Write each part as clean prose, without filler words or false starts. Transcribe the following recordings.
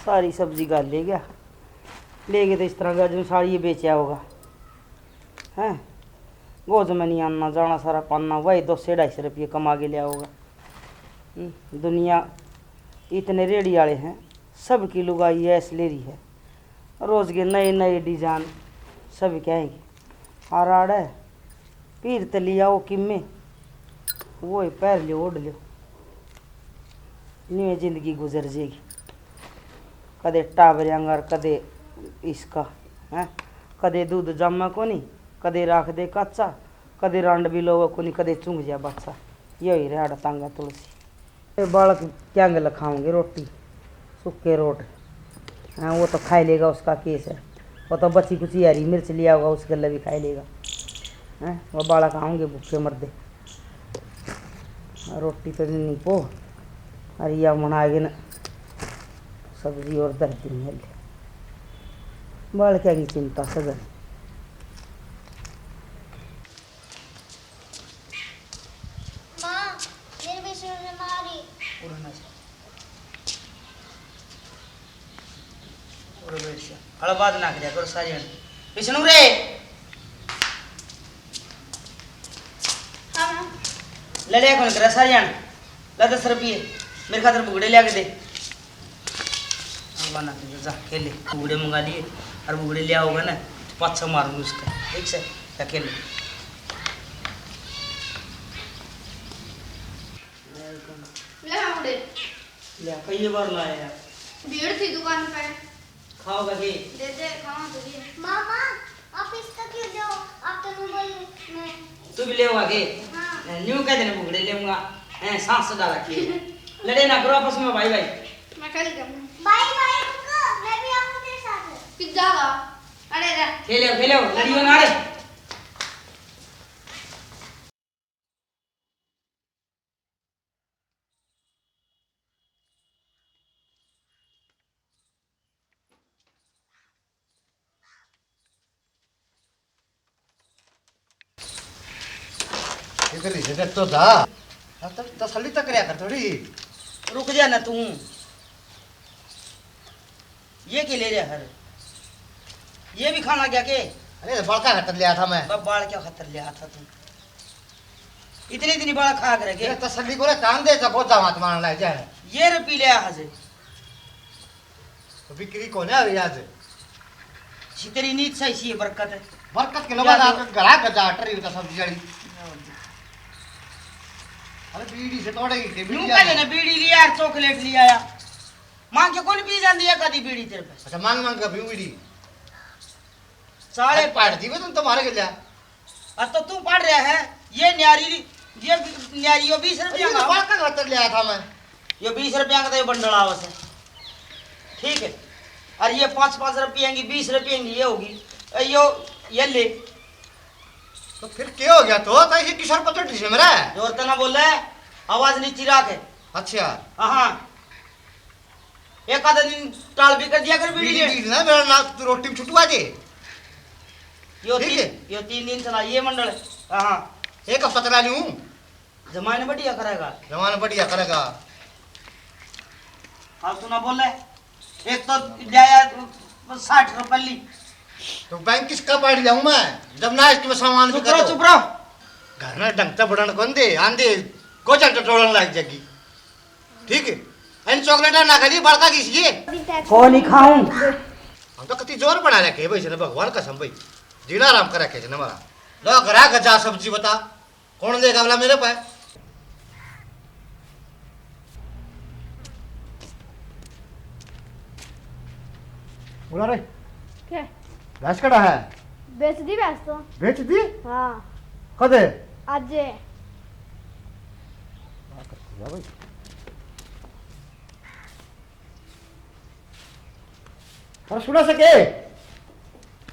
सारी सब्जी गाल ले गया। ले गए तो इस तरह का जो साड़ी ये बेचा होगा हैं। गोज में नहीं आना जाना सारा पाना वही 200-250 रुपये कमा के लिया होगा। दुनिया इतने रेडी वाले हैं, सबकी लुगाई ऐस ले रही है। रोज़ के नए नए डिजाइन सब कहेंगे हाराड़ है पीर तली आओ किम्मे वो पैर लियो ओढ़ लियो न्यू जिंदगी गुजर जाएगी। कदे टाबर अंगार कदे इसका है, कदे दूध जमा को नहीं, कदे राख दे कच्चा, कदे रांड भी लो को नहीं, कदे चुंग जा बच्चा। यही रहा तांगा तुलसी। बालक क्या गल खाओगे रोटी सूखे रोट हाँ वो तो खाई लेगा, उसका केस है। वो तो बची कुची हरी मिर्च लिया होगा उस गले भी खाई लेगा हैं। वो बालक आऊँगे भूखे मरदे। रोटी तो नहीं पो हरिया बनाएगी न सब्जी और दर्दी मिल बाल क्या की चिंता सगन। हड़बाद ना कर करो सारी विष्णु रे लड़िया कौन करा सारी ला 10 रुपये मेरे खातर बुगड़े लिया के दे। बना जा खेले बुगड़े मंगा लिए और बुगड़े लिया होगा ना 5-6 मारूंगी उसका ठीक से अकेले। ले कई बार लाया यार भीड़ थी दुकान पे। खाओगा के दे दे खाओ तो ये मामा आप इसका क्यों दो आप तो नहीं बोले मैं तू भी ले आगे। हाँ न्यू कह देने बुगड़े लेऊंगा हैं सांस डाल रखी लड़े ना करो आपस में भाई भाई। मैं कल जाऊंगा बाय बाय रुको मैं भी आऊंगा तेरे साथ। पिज्जा का अरे रे खेलो लड़ियो ना रे। इधर इधर तो था अब तसल्ली तक रहा कर थोड़ी। रुक जा ना तू ये के ले रहा हर ये भी खाना क्या के। अरे बड़का खतर लिया था मैं। बब बाल क्या खतर लिया था तू इतनी इतनी बड़ा खा कर के तसल्ली को काम दे सब बहुत दामात मारना लग जाए। ये रे पी लिया हजे तो बिक्री कौन है यहाँ से तेरी नीत सही सी बरकत है। बरकत के लोग गला गजा टरी होता सब्जी जड़ी। अरे बीड़ी से तोड़ेगी के यूं का देना बीड़ी लिया यार चॉकलेट लिया या मां के कौन पी जाती है कदी बीड़ी तेरे पे। अच्छा मांग मांग का बीड़ी साले पाड़ दी तुम तुम्हारे के लिया। अब तो तू पढ़ रहा है ये न्यारी 20 रुपया का बड़का खतर लिया था मैं। ये 20 रुपया का तो ये बंडल आवस है ठीक है। और ये 5-5 रुपये की 20 रुपये की ये होगी ये ले तो फिर क्या हो गया तो ऐसे किशोर पत्थर से मेरा जोर तना बोल रहा है आवाज नीचे रख है। अच्छा हाँ एक आधा दिन टाल भी कर दिया कर बीड़ी ना मेरा ना रोटी में छुटवा दे। यो ठीक है। 3 दिन चला ये मंडल है। हाँ एक हफ्ता चला लूं जमाने बढ़िया करेगा जमाना बढ़िया करेगा। हाँ तू ना बोल रहा एक तो जाया 60 रुपये ली तो बैंक किसका पार्टी जाऊं मैं जब ना इसके सामान चुप रहो घर में डंगता बड़न कौन दे आंधे को चल टोड़न लग जाएगी। ठीक है इन चॉकलेट ना खाली बड़का किसी कौन ही खाऊं हम तो कति जोर बना रखे भाई भगवान कसम भाई जीना आराम कर रखे हमारा लो घरा गजा सब्जी बता कौन देगा वाला मेरे पे। बोला रे क्या भैंस कड़ा है बेच दी भैंस तो। बेच दी हाँ कदे आज भाई और सुना सके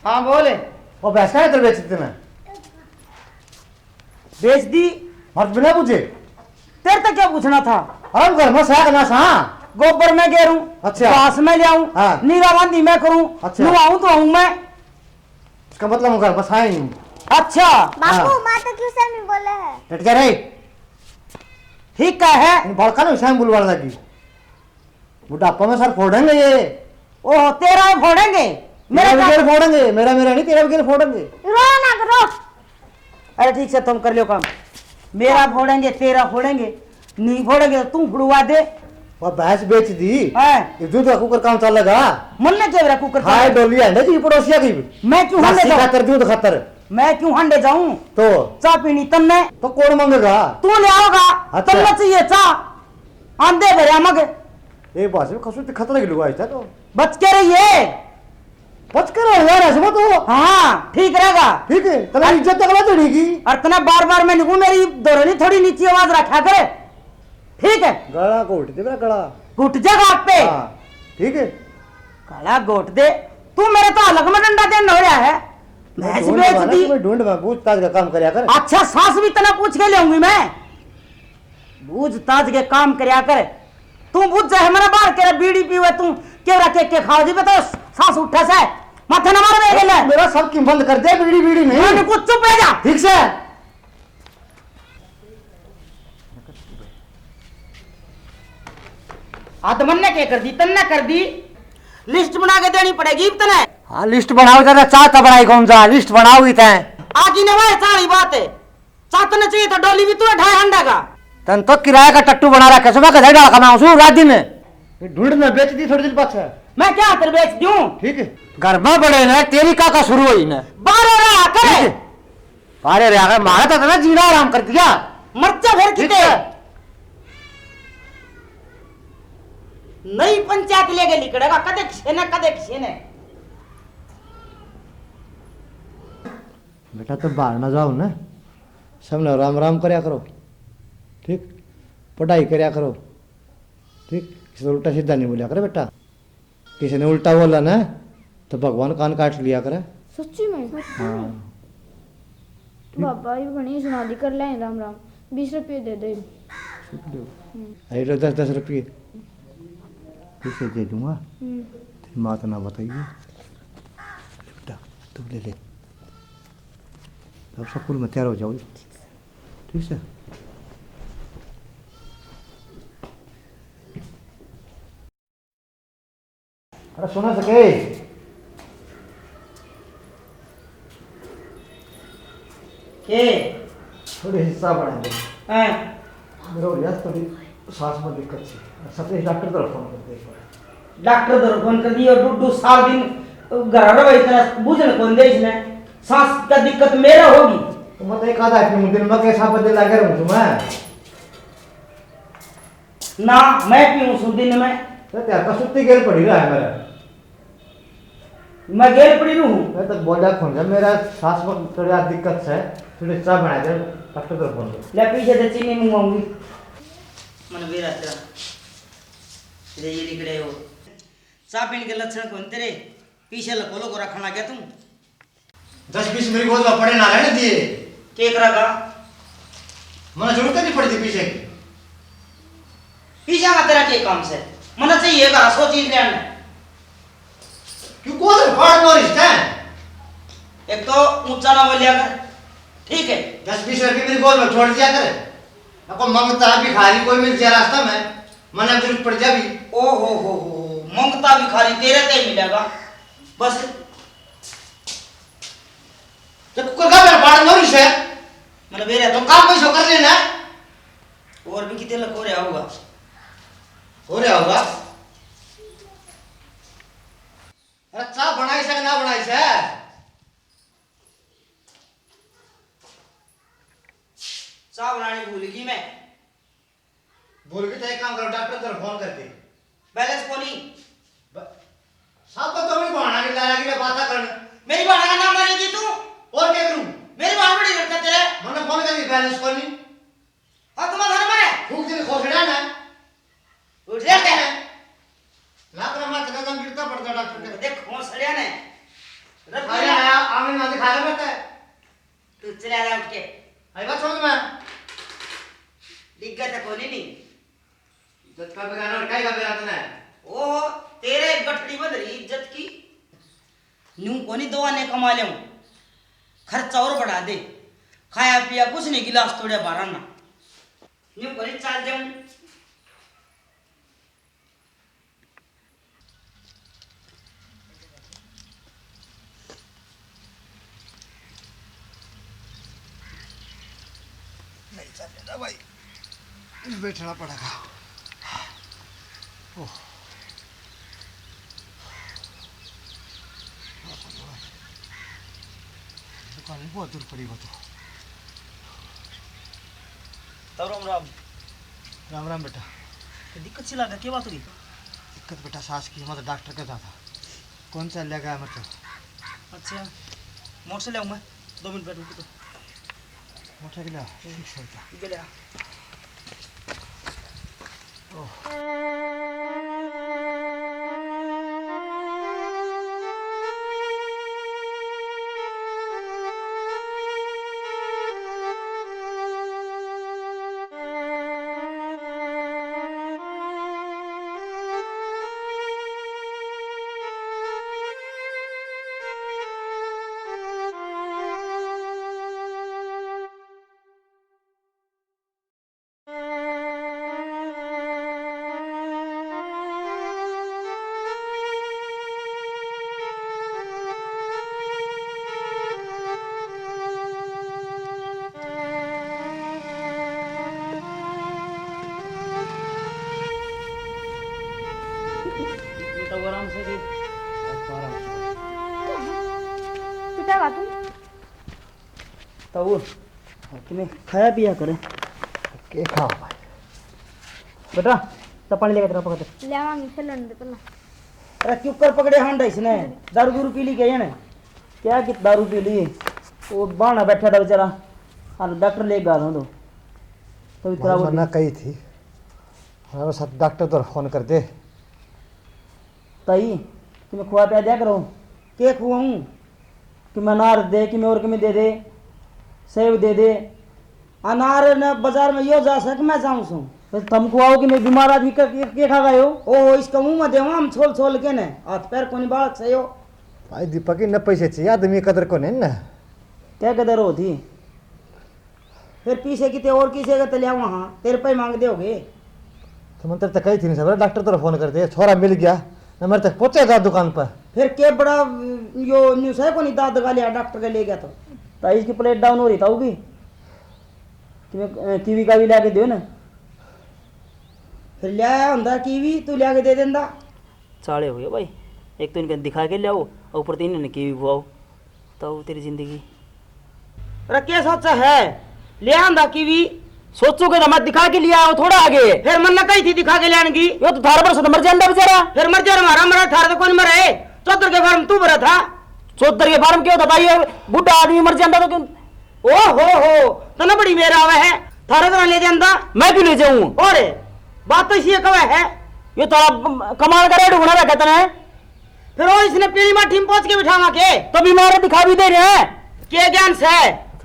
हाँ बोले वो भैंस का इधर बेच देते मैं बेच दी मत बिना पूछे तेरे तक क्या पूछना था। हम घर में साग ना सा गोबर में गेरूं अच्छा। घास में ले आऊं हाँ। नीरा बांधी मैं करूं अच्छा। नुआऊं तो आऊं मैं। इसका मतलब हम घर बस आए नहीं। अच्छा बापू माँ तो क्यों सर में बोले है। हट जा रे ठीक है बड़का ना विषय बुलवाड़ लगी बुढ़ापा में सर फोड़ेंगे ये ओह तेरा फोड़ेंगे मेरा मेरा विकेट फोड़ेंगे, मेरा नहीं, तेरा विकेट फोड़ेंगे। रो ना करो। अरे ठीक से तुम कर लो काम। मेरा फोड़ेंगे तेरा फोड़ेंगे, नहीं फोड़ेंगे तो तू फुड़वा दे। और भैंस बेच दी है ये दूध का कुकर काम चलेगा। मन ने क्या कुकर हाय डोली है ना जी पड़ोसिया की। मैं क्यों हंडे जाऊं? खातर दूध खातर मैं क्यों हंडे जाऊं? तो चाह पीनी तन्ने तो कौन मांगेगा? तू ले आओगा। अच्छा। तन्ने चाहिए चाह आंधे भरे मग ये बात में खसुत खतरा की लुगाई था तो बच के रहिए। बच कर यार ऐसे तो हाँ ठीक रहेगा। ठीक है तेरा इज्जत तक ना चढ़ेगी। और तना बार बार मैं निकू मेरी दोरनी थोड़ी नीची आवाज रखा करे। ठीक है गला को उठ दे मेरा गला घुट जाएगा आप पे। हाँ ठीक है काला गोट दे। तू मेरे तो अलग में डंडा देना हो रहा है। भैंस बेच दी। मैं ढूंढ मैं पूछताछ का काम करया कर। अच्छा सांस भी तना पूछ के लेऊंगी मैं। पूछताछ के काम करया कर। तू बुझ जाए मेरा बाहर के बीड़ी पीवे तू केवरा के खाओ जी बता सांस उठा से माथे न मार मेरे ले। मेरा सब की बंद कर दे बीड़ी बीड़ी नहीं। मैंने कुछ चुप रह जा। ठीक से आत्मन ने क्या कर दी तन्ने कर दी। लिस्ट बना के देनी पड़ेगी तने। हाँ लिस्ट बनाओ जरा चाह तो बनाई कौन सा लिस्ट बनाओगी तैं। आगे ने भाई सारी बात है। चातने चाहिए तो डोली भी तू ढाई हंडा का। तन तो किराए का टट्टू बना रखा सुबह का डाल खाना उसू रात दिन ढूंढ में बेच दी थोड़ी दिन पास। मैं क्या तेरे बेच दूं? ठीक है घर में बड़े ना तेरी का शुरू हुई ना बाहर रहा करे। अरे रे अगर मारा था ना जीना आराम कर दिया। मर्चा फिर किते नई पंचायत लेके निकलेगा कदे छेने। बेटा तो बाहर ना जाओ ना सब ने राम राम करया करो। ठीक पढ़ाई करया करो। ठीक किसी उल्टा सीधा नहीं बोलिया करे बेटा। किसी ने उल्टा बोला ना तो भगवान कान काट लिया करे। सच्ची में हाँ बाबा ये बनी सुना दी कर ले राम राम 20 रुपये दे दे। अरे 10-10 रुपये किसे दे दूंगा। माँ तो ना बताइए बेटा तू ले ले अब स्कूल में तैयार हो जाओ। ठीक है अरे सुना सके के थोड़ी हिस्सा बढ़ाएंगे। हैं मेरे को याद थोड़ी सांस में दिक्कत थी सबसे डॉक्टर तरफ फोन कर दे। डॉक्टर दर फोन कर दियो डुडू साल दिन घर रहो इतना बुझन कौन दे इसने सांस का दिक्कत मेरा होगी। तो मत एक आधा अपने दिन में कैसा बदल लगे रहूं मैं ना मैं पीऊं सु दिन में तो त्यार का सुत्ती गेल पड़ी रहा है मेरा। मैं गेल पड़ी रहूं। मैं तो बोला फोन जब मेरा सांस में थोड़ी दिक्कत है थोड़ी चाय बना दे डॉक्टर तरफ फोन कर। ले पीछे से चीनी मंगाऊंगी मन बेरा तेरा ले ये निकले हो चाय पीने के लक्षण कौन तेरे पीछे लकोलो को रखना क्या तुम 10-20 मेरी गोद में पड़े ना रहने दिए केक रखा मना जरूरत नहीं पड़ती पीछे की। पीछे का तेरा के काम से मन चाहिए का सोची लेने क्यों कौन फाड़ मार इसका एक तो ऊंचा ना बोलिया कर। ठीक है 10-20 रुपये मेरी गोद में छोड़ दिया करे आपको मंगता भिखारी कोई मिल जाए रास्ता में मना जरूरत पड़ जाए। ओ हो मंगता भिखारी तेरे ते मिलेगा बस जब कुकर का मेरा फाड़ मार इसे मन बेरा तो काम कैसे कर लेना और भी कितने लग हो रहा होगा हो रहा होगा। अरे चाय बनाई से ना बनाई से चाय बनानी भूल गई मैं बोल के तो एक काम करो डॉक्टर तरफ फोन करके बैलेंस कोनी सब तो मेरी बहाना नहीं ला लगी बात करने मेरी बहन का नाम नहीं दी तू और क्या करूं मेरी बहन बड़ी लड़का तेरे मैंने फोन करके बैलेंस कोई नहीं और तुम घर में फूक दिन खोखड़ा ना उठ जा के लाख रमा कदम गिरता पड़ता डॉक्टर के देख खोसड़िया ने रख अरे लिया आया आमिर ना दिखा रहा था तू चला जा उठ के आई बात समझ में दिख गया था कोनी नहीं जब का बेगाना और काय का बेगाना है ओ तेरे गठड़ी बन रही इज्जत की न्यू कोनी दवा ने कमा ले खर्चा और बढ़ा दे खाया पिया कुछ नहीं गिलास तोड़े बारह ना न्यू कोनी चाल जाऊं चल जा भाई, बैठना पड़ेगा। ओह दुकान भी बहुत दूर पड़ी वो तो। तब राम राम। राम राम बेटा। तो दिक्कत सी लगा, क्या बात हुई? दिक्कत बेटा सास की, मैं तो डॉक्टर के था कौन सा ले गया मतलब। अच्छा मोटर से ले आऊँ मैं, 2 मिनट बैठ रुको तो। मोटरसाइकिल ठीक से होता। ये ले आ। बेटा वो आराम से दे। पिटा का तुम तो वो तुम्हें खाया पिया करे के खाओ भाई। बेटा, तो पानी लेकर तेरा पकड़। ले आवांगे चलन दे पहला। अरे क्यों कर पकड़े हांडा इसने? दारू दूरू पी ली क्या? क्या कि दारू पी ली? वो बाना बैठा था बेचारा, हाँ डॉक्टर ले गया था तो इतना वो मना कही थी हमारे साथ डॉक्टर तो फोन कर दे। ताई तुम्हें खुआ पिया दिया करो। के खुआऊँ कि मैं अनार दे कि मैं और कि मैं दे दे, सेब दे दे। अनार न बाजार में यो जा सक मैं जाऊँ सू तो तुम खुआओ कि मैं बीमार आदमी के खा गए हो? ओ इसका मुंह में देवा हम छोल छोल के न हाथ पैर को नहीं बालक सही हो। भाई दीपक न पैसे चाहिए आदमी कदर को नहीं ना। क्या कदर होती? फिर पीछे किते और किसे का तलिया वहाँ तेरे पे मांग दोगे? तो मंत्र तक कही थी नहीं सब डॉक्टर तो फोन कर दे, छोरा मिल गया न मेरे तक पहुंचेगा दुकान पर। फिर के बड़ा यो न्यूज़ है को नहीं दाद लगा लिया डॉक्टर के ले गया तो इसकी प्लेट डाउन हो रही था होगी कि मैं कीवी का भी ला के दो ना। फिर ले आया होंगे कीवी तू लिया के दे देंदा। चाड़े हो गए भाई, एक तो इनका दिखा के ले आओ और ऊपर तीन ने कीवी खुआओ तो तेरी जिंदगी। अरे क्या सोचा है? ले आंदा कीवी सोचोगे तो मैं दिखा के लिया आओ थोड़ा आगे। फिर मन कही थी दिखा के लाने की? यो तो थारा पर से मर जाता बेचारा। फिर मर जा हमारा मरा थारा तो कौन मरे? चौधर के फार्म तू मरा था। चौधर के फार्म क्यों था? ये बुढ़ा आदमी मर जाता तो क्यों? ओ हो तो ना बड़ी मेरा आवे है थारा तो ले जाता मैं भी ले जाऊं। और बात तो इसी कवे है ये थोड़ा कमाल का रेड होना रहता है। फिर वो इसने पीली माठी में पहुंच के बिठावा के तो बीमार दिखा भी दे रहे हैं। के ज्ञान से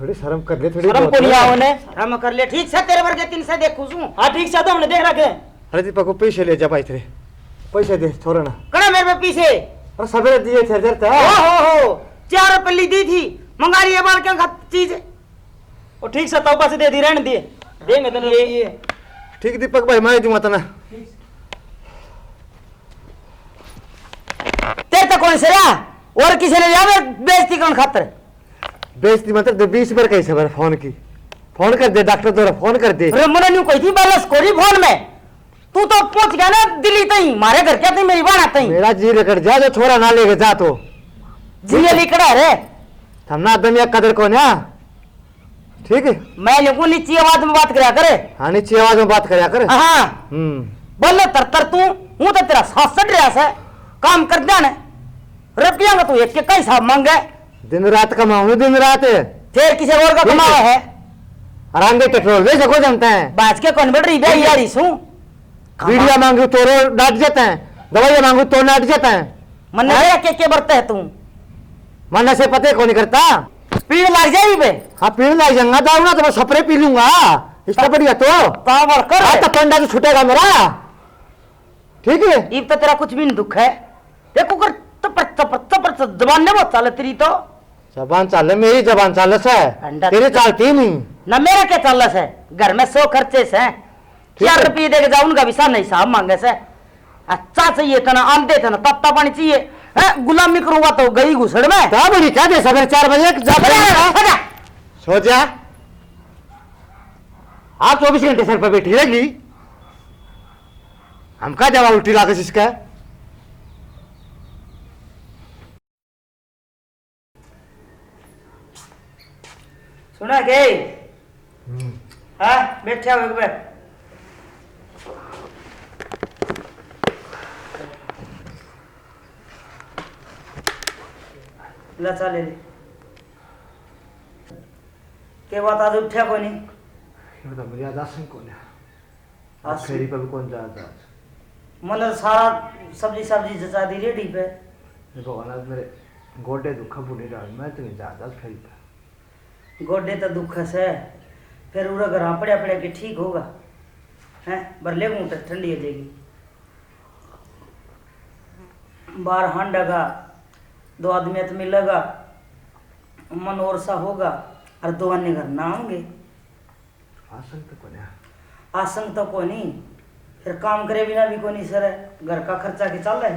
थोड़ी शर्म कर ले, थोड़ी शर्म को लिया होने शर्म कर ले। ठीक से तेरे वर्गे 3 से देखूं सू। हां ठीक से तो हमने देख रखे। अरे दीपक को पैसे ले जा भाई, तेरे पैसे दे छोरा ना कड़ा मेरे पे पीछे। अरे सवेरे दिए थे देर तक। हो 4 रुपए ली दी थी मंगा रही है बाल क्या चीज। वो ठीक से तौबा से दे दी रहने दिए देंगे तने ये ठीक दीपक भाई मैं दूंगा तना। तेरे तो कौन से रहा और किसी ने जावे बेइज्जती कौन खातर? बेइज्जती मतलब 20 बार कैसे बार फोन की फोन कर दे डॉक्टर तो फोन कर दे। अरे मना न्यू कही थी बालस कोरी फोन में तू तो पहुंच गया ना दिल्ली तई मारे घर क्या थी मेरी बात तई। मेरा जी लेकर जा जो छोरा ना लेके जा तो जी लिखड़ा रे हमना आदमी कदर को ना। ठीक है मैं लोगों नीची आवाज में बात करया करे। हाँ नीची आवाज में बात करया करे। हाँ बोले तर तू हूं तो तेरा साथ सट रहा है काम कर दे ना रुपया का तू एक के कई साहब मांगे दिन रात कमाऊ दिन रात फिर किसी और का कमावा है। आराम पेट्रोल वे सको जानते हैं बाज के कन्वर्टर इधर यारी सू वीडियो मांगू तो डांट जाता है, दवाइयां मांगू तो डांट जाता है। मन के बरते है तू मन से पते को नहीं करता। पीड़ लग जाएगी बे। हाँ पीड़ लग जाऊंगा दाऊ ना तो मैं सपरे पी लूंगा इसका बढ़िया तो कर तो पंडा तो छूटेगा मेरा। ठीक है इब तो तेरा कुछ भी नहीं दुख है। देखो कर तपर जबान ने बहुत चाले तेरी तो जबान चाले मेरी जबान चालस है तेरी चालती नहीं ना मेरा क्या चालस है। घर में 100 खर्चे से 4 रुपये दे के जाओ उनका भी सामने हिसाब मांगे से। अच्छा चाहिए था ना आंधे थे ना तत्ता पानी चाहिए गुलामी करूंगा तो गई घुसड़ में बड़ी क्या दे सवेरे 4 बजे सो जा आप 24 घंटे सर पर बैठी रहेगी, हम क्या जवाब उल्टी लागत इसका। सुना के हाँ बैठा हो एक बार। लचा ले ले के बात आज उठा को नहीं। ये बता मेरी आज आसन कौन है? आज आसन? फेरी पर भी कौन जाता आज? मतलब सारा सब्जी जचा दी रेडी पे। ये भगवान आज मेरे गोडे दुखा बुने डाल, मैं तो नहीं जाता आज फेरी पर। गोडे तो दुख से फिर उड़ा घर पड़िया पड़िया के ठीक होगा हैं, बरले मुँह ठंडी हो जाएगी। बाहर हांडा दो आदमी तो मिलेगा, मन और सा होगा और दो अन्य घर ना होंगे। आसन तो कौन है? आसंग तो को नहीं, फिर काम करे बिना भी को नहीं सर, घर का खर्चा के चल रहा है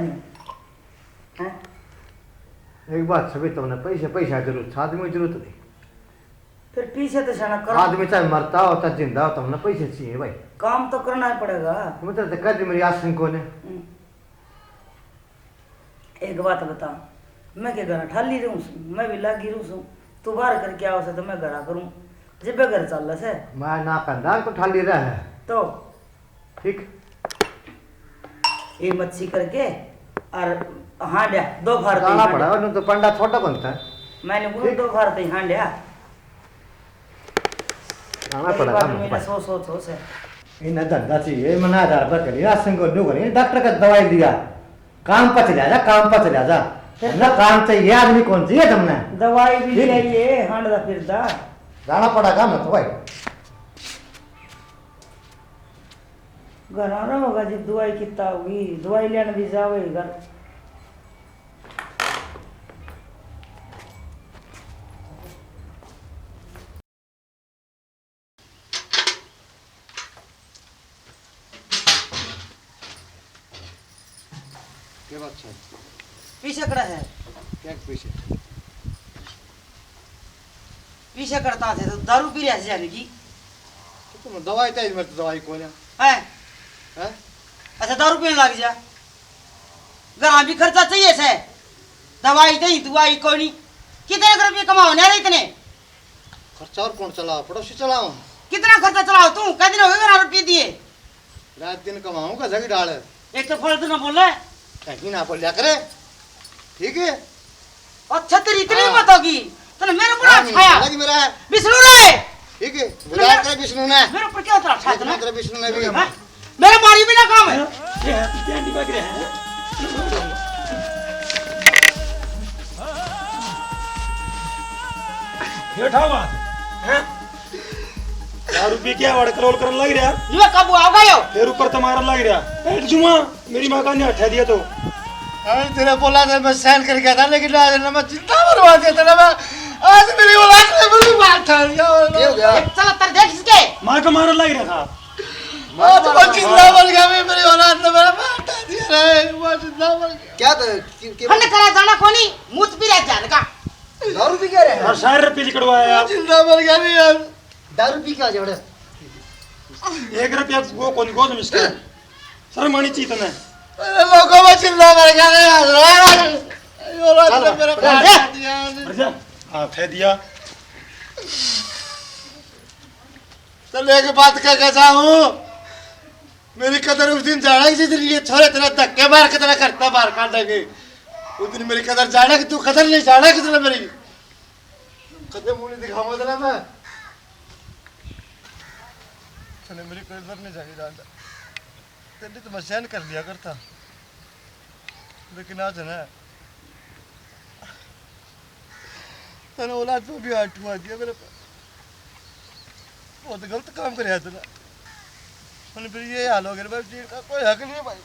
हैं? एक बात सभी तुमने पैसा जरूरत, आदमी की जरूरत नहीं। फिर पीछे तो शाना करो, आदमी चाहे मरता हो चाहे जिंदा हो, तुमने पैसे चाहिए भाई। काम तो करना ही पड़ेगा। मतलब तो कर दी मेरी आसन कौन है? एक बात बता, मैं क्या घर ठाली रहूँ, मैं भी लागी रहूँ, तू बाहर करके आओ से तो मैं घर करूँ, जब घर चल रहा है मैं ना कंधा तो ठाली रहा है तो ठीक। ये मच्छी करके और हांड्या दो भार जाना पड़ा, और तो पंडा छोटा बनता है। मैंने बोला दो भार ते हांड्या जाना पड़ा काम मैंने भाई। सो से इन धंधा चाहिए, मना 1000 रुपये करिए, आसन को न्यू करिए, डॉक्टर का दवाई दिया, काम पर चला जा, काम पर चला जा। ना काम चाहिए, आदमी कौन चाहिए तुमने? दवाई भी चाहिए, हांडदा फिरदा जाना पड़ा काम है तो भाई। घर आना होगा जब दवाई कितना होगी, दवाई लेने भी जाओ घर। क्या बात है? पीछे खड़ा है, क्या पीछे? पीछे करता थे तो दारू पी रहा जाने की तुम दवाई चाहिए, मेरे तो दवाई कौन है? है? अच्छा दारू पीने लग जा, घर भी खर्चा चाहिए से, दवाई नहीं दवाई कोई नहीं। कितने रुपये कमाओ नहीं इतने? खर्चा और कौन चलाओ? पड़ोसी चलाओ। कितना खर्चा चलाओ तू? कई दिन हो गए घर रुपये दिए? रात दिन कमाऊं का जगी डाल एक तो फल तू ना बोल रहा है, कहीं ना बोल लिया करे, ठीक है? अच्छा तेरी इतनी मत होगी तूने मेरे ऊपर छाया। लगी मेरा है, विष्णु रे, ठीक है? बुला कर विष्णु ने, मेरे ऊपर क्या उतरा छाया तूने? तेरे विष्णु ने भी हैं? मेरे मारी बिना काम है। ये उठाओ बात हैं? दारू पी के वाड़ करोल करने लग रहा, ये कब आओगा यो? फिर ऊपर तुम्हारा लग रहा। बैठ जुमा, मेरी माँ का ने हटा दिया तो। अरे तेरे बोला था मैं सहन कर गया था, लेकिन आज ना मैं चिंता बर्बाद दिया था ना, मैं आज मेरी औलाद ने मेरी बात था। ये हो गया, चल तर देख इसके माँ का मारा लग रहा था। आज मैं चिंता बन गया, मेरी औलाद ने मेरा बात दिया रे, मैं चिंता बन गया। क्या था? हमने करा जाना कोनी मुझ भी रह जाने का। दारू पी के और सारे रुपये लिखड़वाया आप। चिंता बन गया नहीं यार, दारू पी के आ जाओ। 1 रुपया वो कौन गोद में इसका सर मानी चाहिए तुम्हें। लोगों में चिल्ला कर गया यार, औलाद ने मेरा बात दिया। अच्छा हाँ फे दिया। चल एक बात कह के जाऊं, मेरी कदर उस दिन जाना कि जिस दिन ये छोरे तेरा धक्के मार के तेरा करता बाहर काट देंगे, उस दिन मेरी कदर जाना कि तू कदर नहीं जाना कि तेरा मेरी कदर मुंह नहीं दिखाऊंगा तेरा मैं। चले मेरी कदर नहीं जाएगी जानता, तेरी तो मैं सहन कर लिया करता, लेकिन आज है ना तेरे औलाद पे भी हाथ उठवा दिया मेरे पे, बहुत गलत काम कर तूने। मैंने फिर ये हाल हो गया भाई, कोई हक नहीं है भाई।